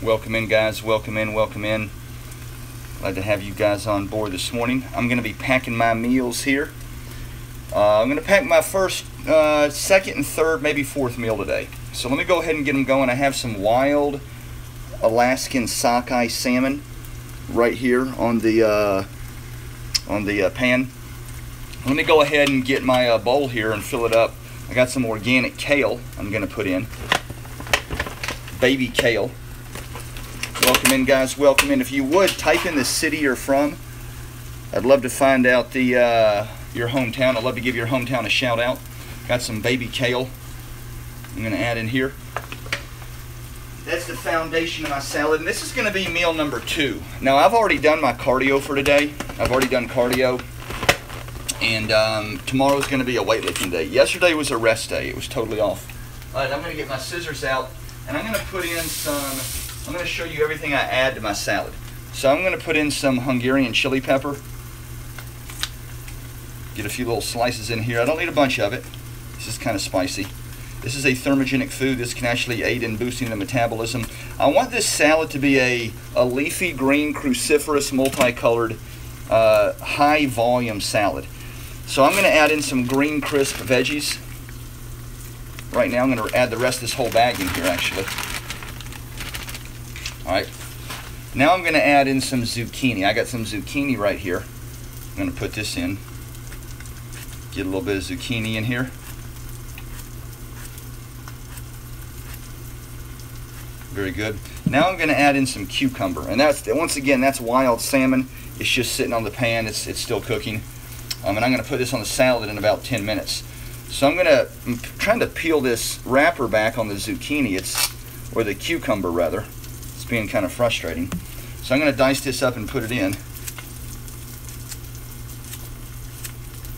Welcome in, guys. Welcome in, welcome in. Glad to have you guys on board this morning. I'm going to be packing my meals here. I'm going to pack my first, second, and third, maybe fourth meal today. So let me go ahead and get them going. I have some wild Alaskan sockeye salmon right here on the pan. Let me go ahead and get my bowl here and fill it up. I got some organic kale I'm going to put in. Baby kale. Welcome in, guys. Welcome in. If you would, type in the city you're from. I'd love to find out the your hometown. I'd love to give your hometown a shout out. Got some baby kale I'm going to add in here. That's the foundation of my salad, and this is going to be meal number 2. Now, I've already done my cardio for today. I've already done cardio, and tomorrow's going to be a weightlifting day. Yesterday was a rest day. It was totally off. All right, I'm going to get my scissors out, and I'm going to put in some, I'm going to show you everything I add to my salad. So I'm going to put in some Hungarian chili pepper. Get a few little slices in here. I don't need a bunch of it. This is kind of spicy. This is a thermogenic food. This can actually aid in boosting the metabolism. I want this salad to be a leafy green, cruciferous, multicolored, high volume salad. So I'm going to add in some green crisp veggies. Right now I'm going to add the rest of this whole bag in here actually. Alright. Now I'm going to add in some zucchini. I got some zucchini right here. I'm going to put this in. Get a little bit of zucchini in here. Very good. Now I'm going to add in some cucumber, and that's, once again, that's wild salmon. It's just sitting on the pan. It's still cooking, and I'm going to put this on the salad in about 10 minutes. So I'm trying to peel this wrapper back on the zucchini. Or the cucumber rather. It's being kind of frustrating. So I'm going to dice this up and put it in.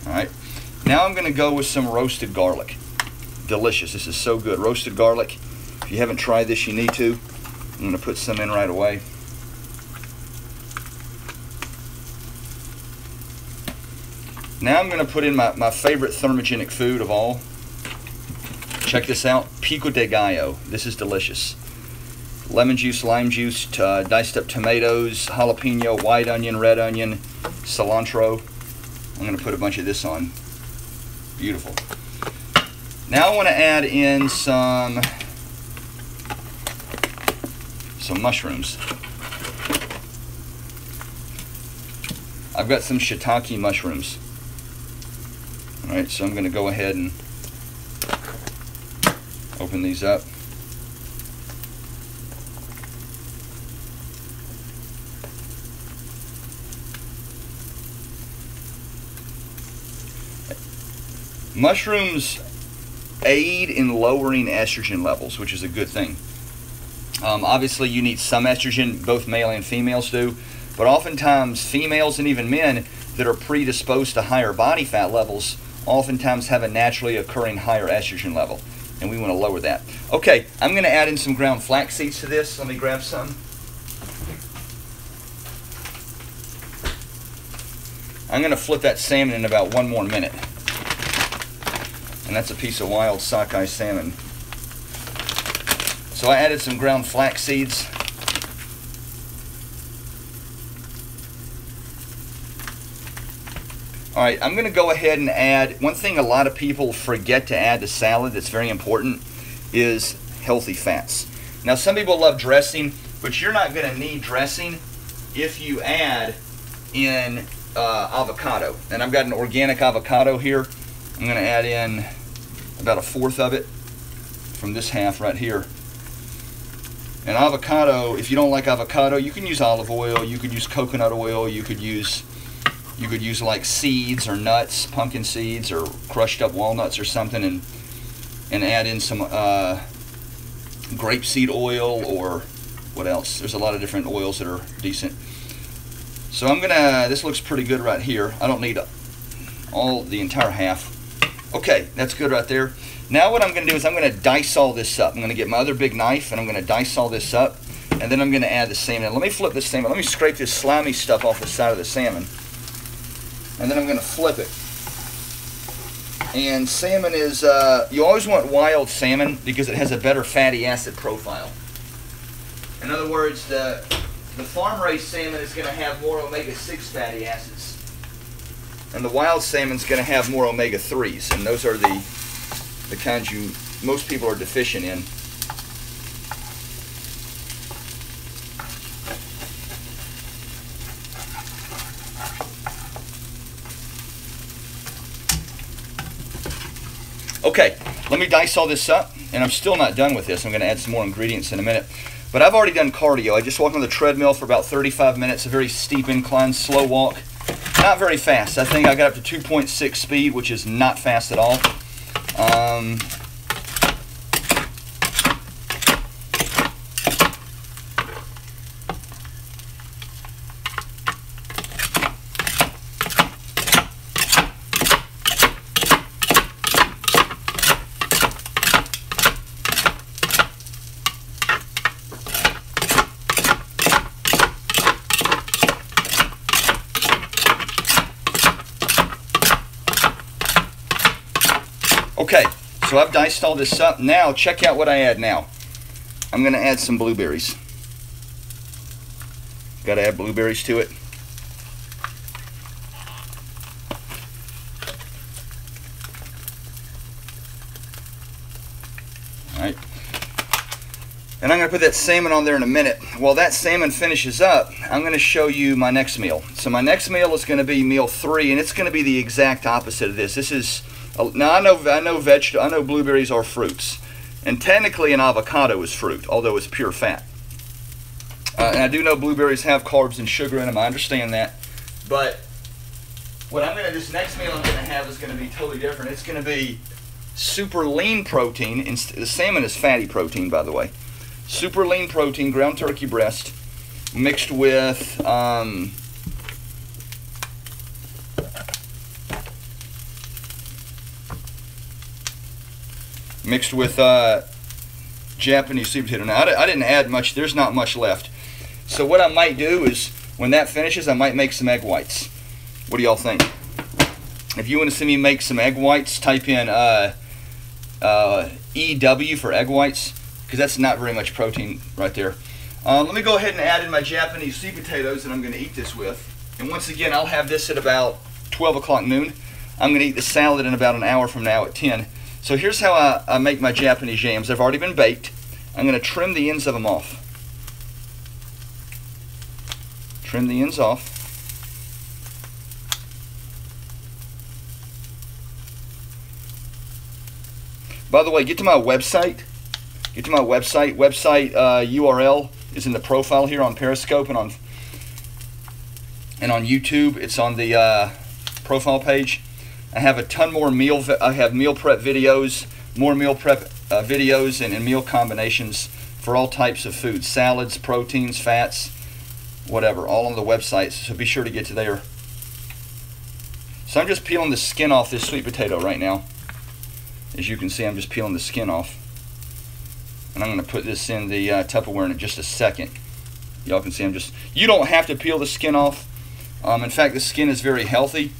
All right. Now I'm going to go with some roasted garlic. Delicious. This is so good. Roasted garlic. If you haven't tried this, you need to. I'm going to put some in right away. Now I'm going to put in my favorite thermogenic food of all. Check this out. Pico de gallo. This is delicious. Lemon juice, lime juice, diced up tomatoes, jalapeno, white onion, red onion, cilantro. I'm going to put a bunch of this on. Beautiful. Now I want to add in some mushrooms. I've got some shiitake mushrooms. Alright, so I'm going to go ahead and open these up. Mushrooms aid in lowering estrogen levels, which is a good thing. Obviously, you need some estrogen, both male and females do, but oftentimes females and even men that are predisposed to higher body fat levels oftentimes have a naturally occurring higher estrogen level, and we want to lower that. Okay, I'm going to add in some ground flax seeds to this. Let me grab some. I'm going to flip that salmon in about 1 more minute. And that's a piece of wild sockeye salmon. So I added some ground flax seeds. Alright, I'm going to go ahead and add, one thing a lot of people forget to add to salad that's very important is healthy fats. Now some people love dressing, but you're not going to need dressing if you add in avocado. And I've got an organic avocado here. I'm going to add in about 1/4 of it from this half right here. And avocado, if you don't like avocado, you can use olive oil, you could use coconut oil, you could use like seeds or nuts, pumpkin seeds or crushed up walnuts or something, and add in some grapeseed oil, or what else? There's a lot of different oils that are decent. So I'm gonna, this looks pretty good right here. I don't need the entire half. Okay, that's good right there. Now what I'm going to do is I'm going to dice all this up. I'm going to get my other big knife and I'm going to dice all this up, and then I'm going to add the salmon. Let me flip this salmon. Let me scrape this slimy stuff off the side of the salmon, and then I'm going to flip it. And salmon is, you always want wild salmon because it has a better fatty acid profile. In other words, the farm-raised salmon is going to have more omega-6 fatty acids, and the wild salmon is going to have more omega-3s, and those are the kinds most people are deficient in. Okay, let me dice all this up, and I'm still not done with this. I'm going to add some more ingredients in a minute. But I've already done cardio. I just walked on the treadmill for about 35 minutes, a very steep incline, slow walk. Not very fast. I think I got up to 2.6 speed, which is not fast at all. Okay, so I've diced all this up. Now, check out what I add now. I'm going to add some blueberries. Got to add blueberries to it. Alright. And I'm going to put that salmon on there in a minute. While that salmon finishes up, I'm going to show you my next meal. So my next meal is going to be meal 3, and it's going to be the exact opposite of this. This is... Now I know blueberries are fruits, and technically an avocado is fruit, although it's pure fat. And I do know blueberries have carbs and sugar in them. I understand that, but this next meal I'm going to have is going to be totally different. It's going to be super lean protein. The salmon is fatty protein, by the way. Super lean protein, ground turkey breast, mixed with Japanese sweet potato. Now, I didn't add much. There's not much left. So what I might do is, when that finishes, I might make some egg whites. What do y'all think? If you want to see me make some egg whites, type in EW for egg whites, because that's not very much protein right there. Let me go ahead and add in my Japanese sweet potatoes that I'm going to eat this with. And once again, I'll have this at about 12 o'clock noon. I'm going to eat the salad in about an hour from now at 10. So here's how I make my Japanese yams. They've already been baked. I'm going to trim the ends of them off. Trim the ends off. By the way, get to my website. Website URL is in the profile here on Periscope and on YouTube. It's on the profile page. I have a ton more meal prep videos, more meal prep videos and meal combinations for all types of foods, salads, proteins, fats, whatever, all on the website. So be sure to get to there. So I'm just peeling the skin off this sweet potato right now. As you can see, I'm just peeling the skin off. And I'm going to put this in the Tupperware in just a second. Y'all can see you don't have to peel the skin off. In fact, the skin is very healthy.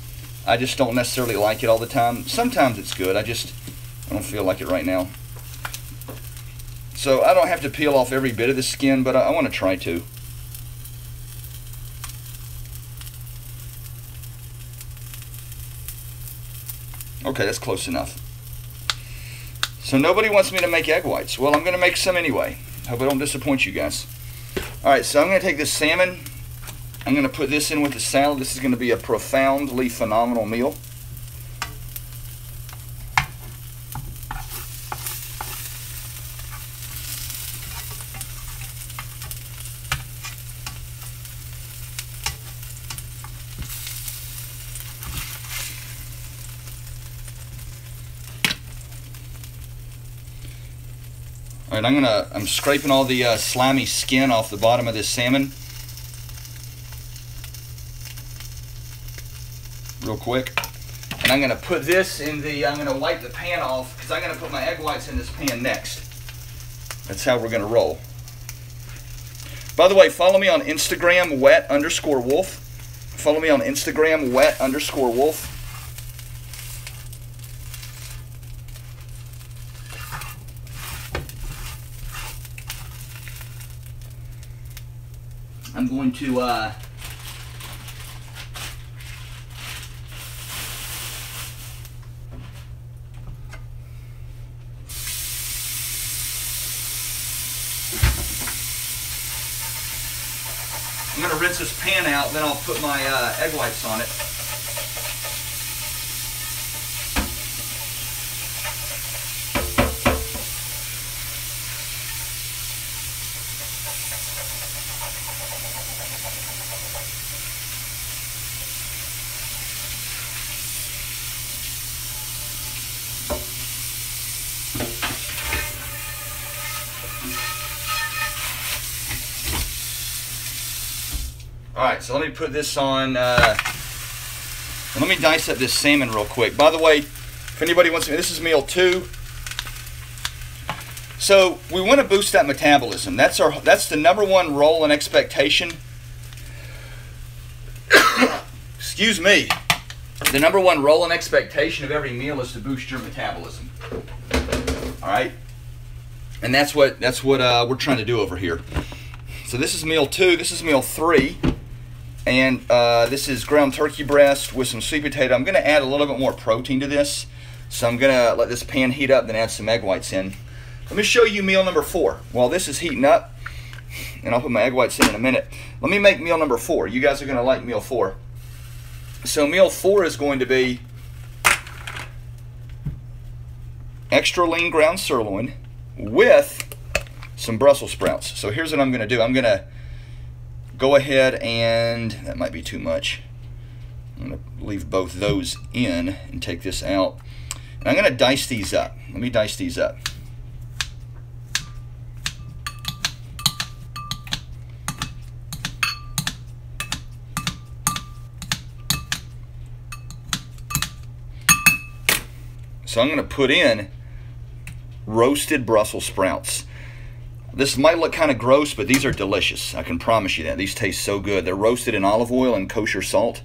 I just don't necessarily like it all the time. Sometimes it's good. I don't feel like it right now. So I don't have to peel off every bit of the skin, but I want to try to. Okay, that's close enough. So nobody wants me to make egg whites. Well, I'm going to make some anyway. Hope I don't disappoint you guys. Alright, so I'm going to take this salmon. I'm going to put this in with the salad. This is going to be a profoundly phenomenal meal. All right, I'm scraping all the slimy skin off the bottom of this salmon real quick. And I'm going to put this in I'm going to wipe the pan off because I'm going to put my egg whites in this pan next. That's how we're going to roll. By the way, follow me on Instagram, wet_wolf. Follow me on Instagram, wet_wolf. I'm going to rinse this pan out, then I'll put my egg whites on it. Alright, so let me put this on, let me dice up this salmon real quick. By the way, if anybody wants to, this is meal 2. So we want to boost that metabolism. That's the #1 role and expectation. Excuse me. The #1 role and expectation of every meal is to boost your metabolism. Alright? And that's what we're trying to do over here. So this is meal 2, this is meal 3. And this is ground turkey breast with some sweet potato. I'm going to add a little bit more protein to this. So I'm going to let this pan heat up, then add some egg whites in. Let me show you meal number 4. While this is heating up, and I'll put my egg whites in a minute. Let me make meal number 4. You guys are going to like meal 4. So meal 4 is going to be extra lean ground sirloin with some Brussels sprouts. So here's what I'm going to do. I'm going to go ahead and, that might be too much. I'm going to leave both those in and take this out. And I'm going to dice these up. Let me dice these up. So I'm going to put in roasted Brussels sprouts. This might look kind of gross, but these are delicious. I can promise you that. These taste so good. They're roasted in olive oil and kosher salt.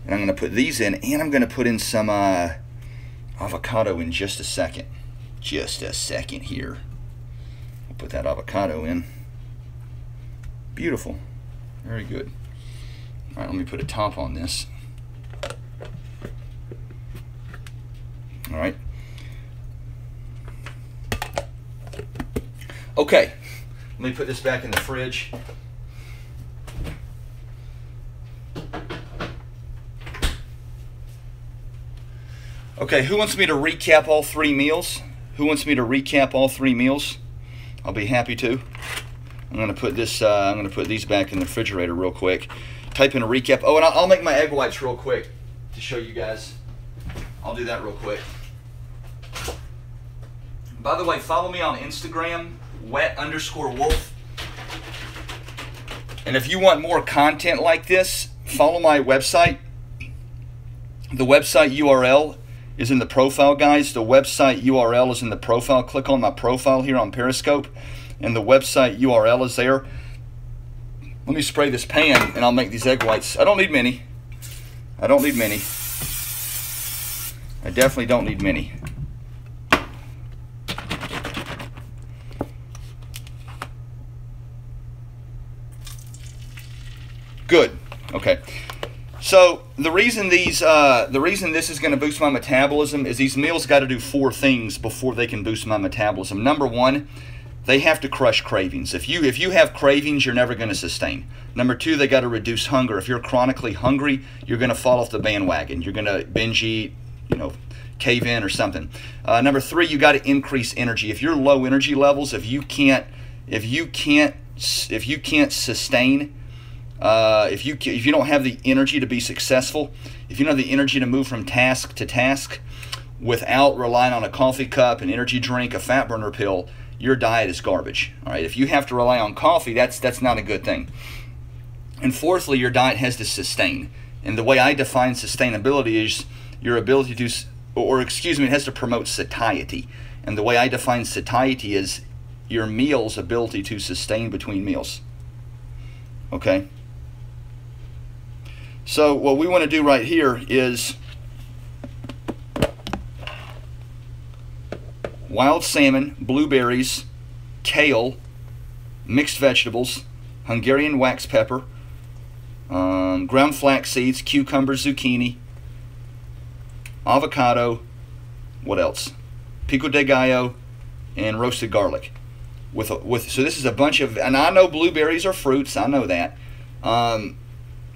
And I'm going to put these in, and I'm going to put in some avocado in just a second. Just a second here. We'll put that avocado in. Beautiful. Very good. All right, let me put a top on this. All right. Okay, let me put this back in the fridge. Okay, who wants me to recap all 3 meals? Who wants me to recap all 3 meals? I'll be happy to. I'm going to put this. I'm going to put these back in the refrigerator real quick. Type in a recap. Oh, and I'll make my egg whites real quick to show you guys. I'll do that real quick. By the way, follow me on Instagram, wet_wolf. And if you want more content like this, follow my website. The website URL is in the profile, guys. The website URL is in the profile. Click on my profile here on Periscope, and the website URL is there. Let me spray this pan, and I'll make these egg whites. I don't need many. I don't need many. I definitely don't need many. Good. Okay. So the reason this is going to boost my metabolism is these meals got to do 4 things before they can boost my metabolism. Number 1, they have to crush cravings. If you have cravings, you're never going to sustain. Number 2, they got to reduce hunger. If you're chronically hungry, you're going to fall off the bandwagon. You're going to binge eat, cave in or something. Number 3, you got to increase energy. If you're low energy levels, if you can't sustain. If you don't have the energy to be successful, if you don't have the energy to move from task to task without relying on a coffee cup, an energy drink, a fat burner pill, your diet is garbage. All right, if you have to rely on coffee, that's not a good thing. And fourthly, your diet has to sustain. And the way I define sustainability is your ability to, it has to promote satiety. And the way I define satiety is your meal's ability to sustain between meals. Okay? So what we want to do right here is wild salmon, blueberries, kale, mixed vegetables, Hungarian wax pepper, ground flax seeds, cucumber, zucchini, avocado, what else? Pico de gallo, and roasted garlic. So this is a bunch of, and I know blueberries are fruits, I know that,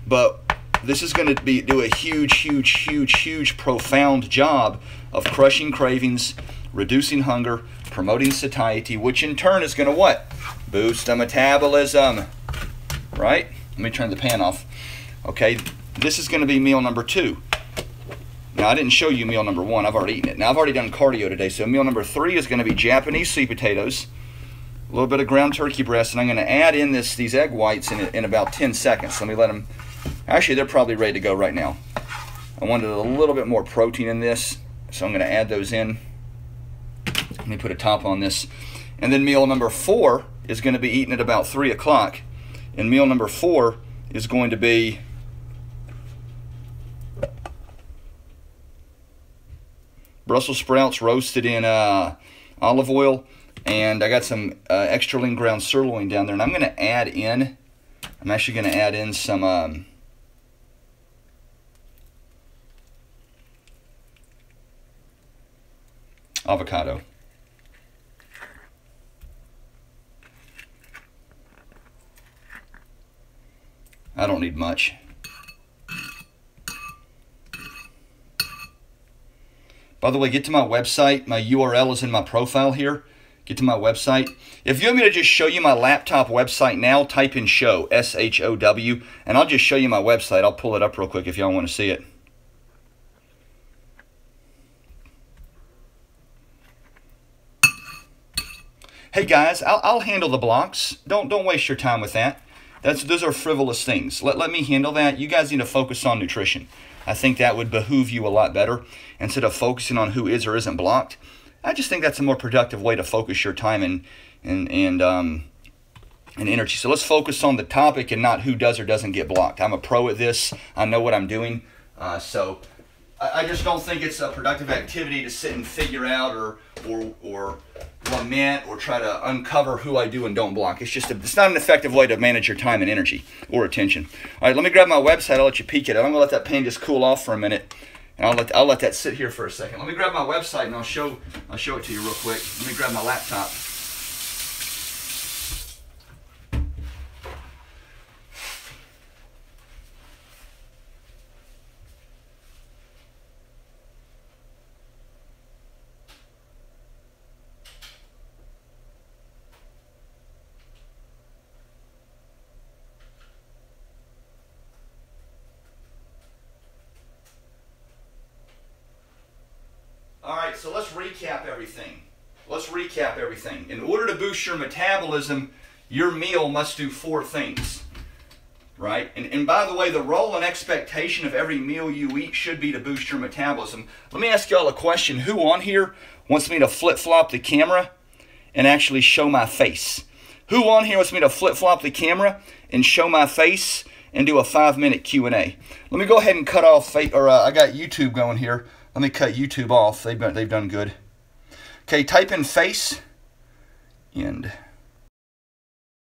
but this is going to do a huge, profound job of crushing cravings, reducing hunger, promoting satiety, which in turn is going to what? Boost the metabolism, right? Let me turn the pan off. Okay, this is going to be meal number 2. Now, I didn't show you meal number 1. I've already eaten it. Now, I've already done cardio today, so meal number 3 is going to be Japanese sweet potatoes, a little bit of ground turkey breast, and I'm going to add in these egg whites in about 10 seconds. Let me let them, actually, they're probably ready to go right now. I wanted a little bit more protein in this, so I'm going to add those in. Let me put a top on this. And then meal number 4 is going to be eaten at about 3 o'clock. And meal number 4 is going to be Brussels sprouts roasted in olive oil. And I got some extra lean ground sirloin down there. And I'm going to add in, I'm actually going to add in some avocado. I don't need much. By the way, get to my website. My URL is in my profile here. Get to my website. If you want me to just show you my laptop website now, type in show, S-H-O-W, and I'll just show you my website. I'll pull it up real quick if y'all want to see it. Hey guys, I'll handle the blocks. Don't waste your time with that. Those are frivolous things. Let me handle that. You guys need to focus on nutrition. I think that would behoove you a lot better instead of focusing on who is or isn't blocked. I just think that's a more productive way to focus your time and energy. So let's focus on the topic and not who does or doesn't get blocked. I'm a pro at this. I know what I'm doing. So I just don't think it's a productive activity to sit and figure out or lament or try to uncover who I do and don't block. It's not an effective way to manage your time and energy or attention. All right, let me grab my website. I'll let you peek at it. I'm gonna let that pan just cool off for a minute, and I'll let that sit here for a second. Let me grab my website and I'll show it to you real quick. Let me grab my laptop. All right, so let's recap everything. In order to boost your metabolism, your meal must do 4 things, right? And by the way, the role and expectation of every meal you eat should be to boost your metabolism. Let me ask y'all a question. Who on here wants me to flip-flop the camera and actually show my face? Who on here wants me to flip-flop the camera and show my face and do a 5-minute Q&A? Let me go ahead and cut off, I got YouTube going here. Let me cut YouTube off. They've done good. Okay, type in face and